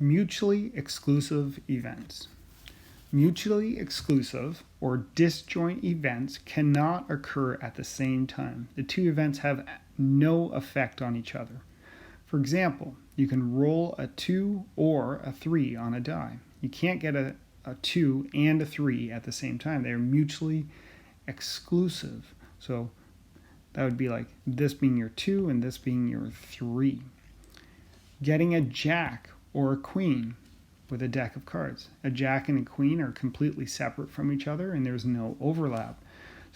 Mutually exclusive events. Mutually exclusive or disjoint events cannot occur at the same time. The two events have no effect on each other. For example, you can roll a 2 or a 3 on a die. You can't get a 2 and a 3 at the same time. They're mutually exclusive. So that would be like this being your 2 and this being your 3. Getting a jack or a queen with a deck of cards. A jack and a queen are completely separate from each other and there's no overlap.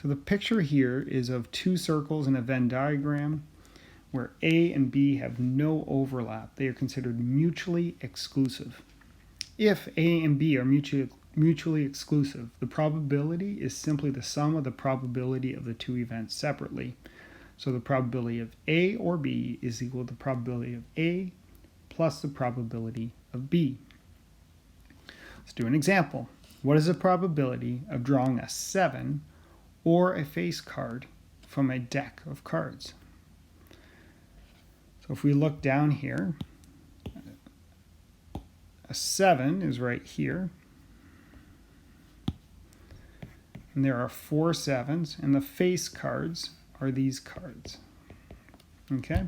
So the picture here is of two circles in a Venn diagram where A and B have no overlap. They are considered mutually exclusive. If A and B are mutually exclusive, the probability is simply the sum of the probability of the two events separately. So the probability of A or B is equal to the probability of A plus the probability of B. Let's do an example. What is the probability of drawing a 7 or a face card from a deck of cards? So if we look down here, a 7 is right here. And there are 4 7s, and the face cards are these cards. Okay?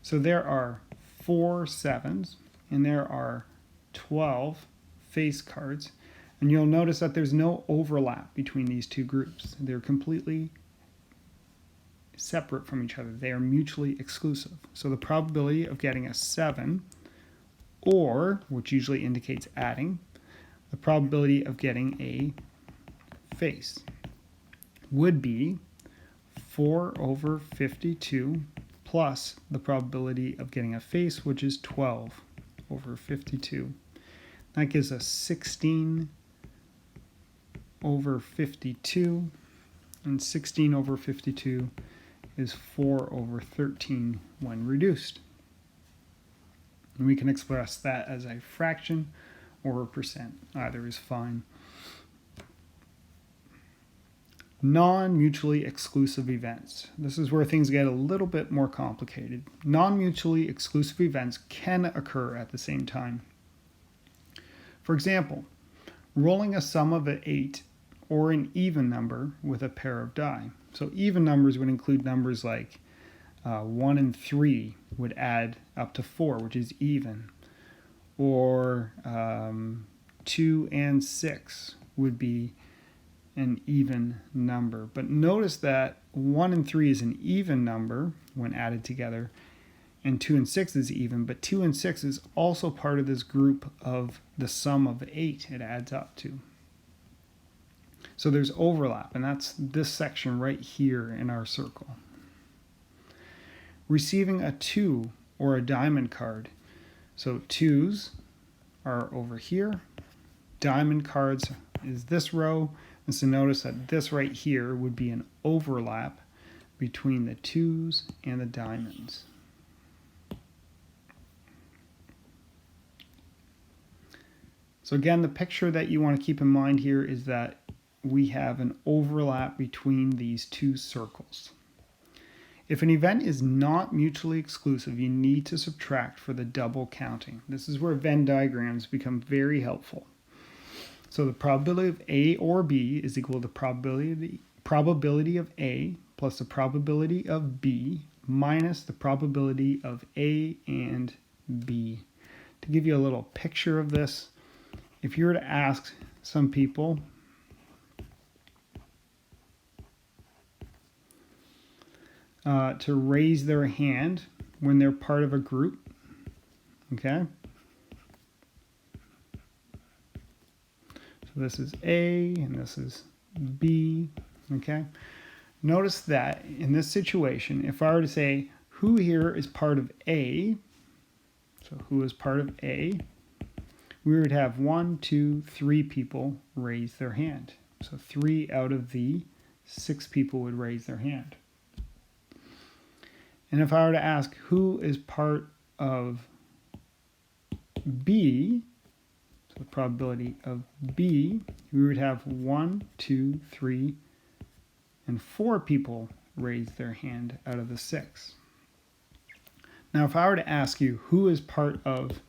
So there are 4 7s, and there are 12 face cards. And you'll notice that there's no overlap between these two groups. They're completely separate from each other. They are mutually exclusive. So the probability of getting a 7, or, which usually indicates adding, the probability of getting a face would be 4 over 52 plus the probability of getting a face, which is 12 over 52. That gives us 16 over 52, and 16 over 52 is 4 over 13 when reduced. And we can express that as a fraction or a percent. Either is fine. Non-mutually exclusive events. This is where things get a little bit more complicated. Non-mutually exclusive events can occur at the same time. For example, rolling a sum of an 8 or an even number with a pair of die. So even numbers would include numbers like 1 and 3 would add up to 4, which is even. Or 2 and 6 would be an even number. But notice that 1 and 3 is an even number when added together, and 2 and 6 is even, but 2 and 6 is also part of this group of the sum of 8 it adds up to. So there's overlap, and that's this section right here in our circle. Receiving a 2 or a diamond card. So 2s are over here. Diamond cards is this row. And so notice that this right here would be an overlap between the 2s and the diamonds. So again, the picture that you want to keep in mind here is that we have an overlap between these two circles. If an event is not mutually exclusive, you need to subtract for the double counting. This is where Venn diagrams become very helpful. So the probability of A or B is equal to the probability of A plus the probability of B minus the probability of A and B. To give you a little picture of this, if you were to ask some people to raise their hand when they're part of a group, okay? So this is A and this is B, okay? Notice that in this situation, if I were to say, who here is part of A, so who is part of A, we would have 1, 2, 3 people raise their hand. So 3 out of the 6 people would raise their hand. And if I were to ask who is part of B, so the probability of B, we would have 1, 2, 3, and 4 people raise their hand out of the 6. Now, if I were to ask you who is part of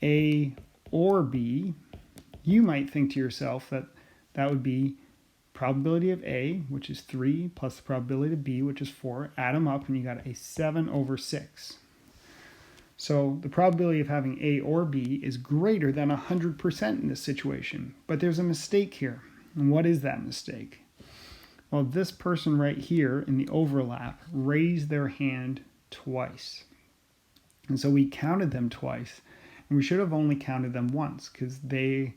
A or B, you might think to yourself that that would be probability of A, which is 3, plus the probability of B, which is 4. Add them up and you got a 7/6. So the probability of having A or B is greater than 100% in this situation. But there's a mistake here. And what is that mistake? Well, this person right here in the overlap raised their hand twice. And so we counted them twice. And we should have only counted them once because they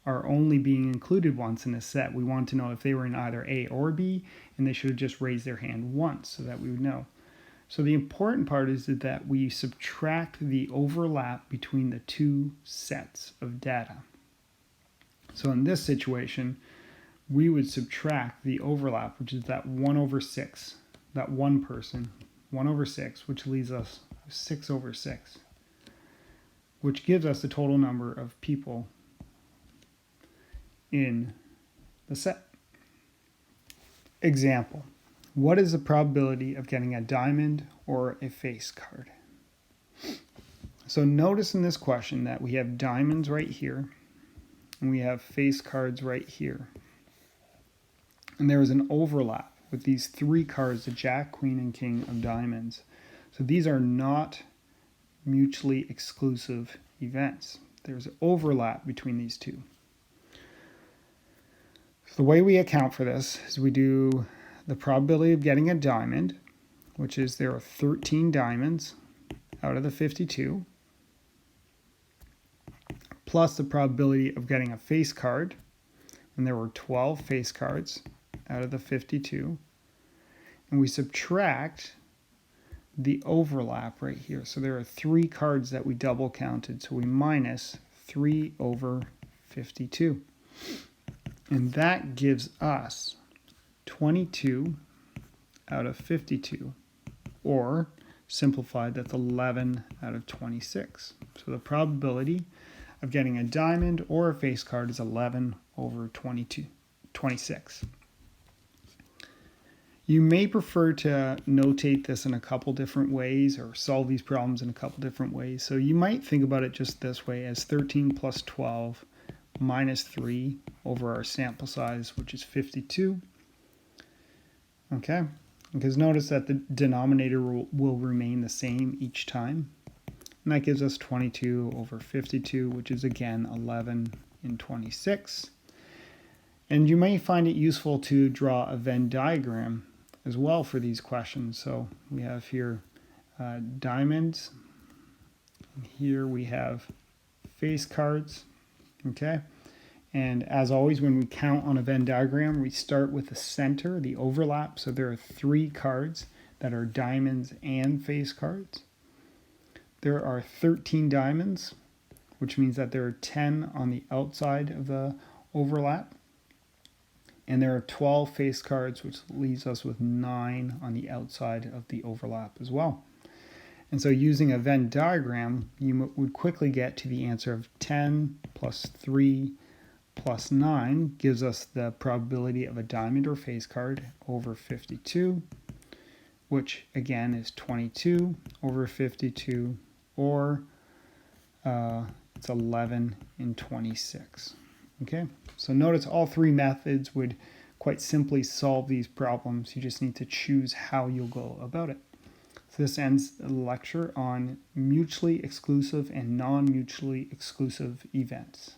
are only being included once in a set. We want to know if they were in either A or B, and they should have just raised their hand once so that we would know. So the important part is that we subtract the overlap between the two sets of data. So in this situation, we would subtract the overlap, which is that 1/6, that one person, 1/6, which leaves us 6/6, which gives us the total number of people in the set. Example, what is the probability of getting a diamond or a face card? So notice in this question that we have diamonds right here, and we have face cards right here. And there is an overlap with these three cards, the Jack, Queen, and King of Diamonds. So these are not mutually exclusive events. There's overlap between these two. So the way we account for this is we do the probability of getting a diamond, which is there are 13 diamonds out of the 52, plus the probability of getting a face card, and there were 12 face cards out of the 52, and we subtract the overlap right here. So there are 3 cards that we double counted, so we minus 3/52. And that gives us 22 out of 52, or simplified, that's 11 out of 26. So the probability of getting a diamond or a face card is 11/26. You may prefer to notate this in a couple different ways or solve these problems in a couple different ways. So you might think about it just this way, as 13 plus 12 minus 3 over our sample size, which is 52. Okay, because notice that the denominator will remain the same each time. And that gives us 22/52, which is again 11/26. And you may find it useful to draw a Venn diagram as well for these questions. So we have here diamonds. Here we have face cards. Okay. And as always, when we count on a Venn diagram, we start with the center, the overlap. So there are 3 cards that are diamonds and face cards. There are 13 diamonds, which means that there are 10 on the outside of the overlap. And there are 12 face cards, which leaves us with 9 on the outside of the overlap as well. And so using a Venn diagram, you would quickly get to the answer of 10 plus 3 plus 9 gives us the probability of a diamond or face card over 52, which again is 22/52, or it's 11/26. Okay, so notice all 3 methods would quite simply solve these problems. You just need to choose how you'll go about it. So this ends the lecture on mutually exclusive and non-mutually exclusive events.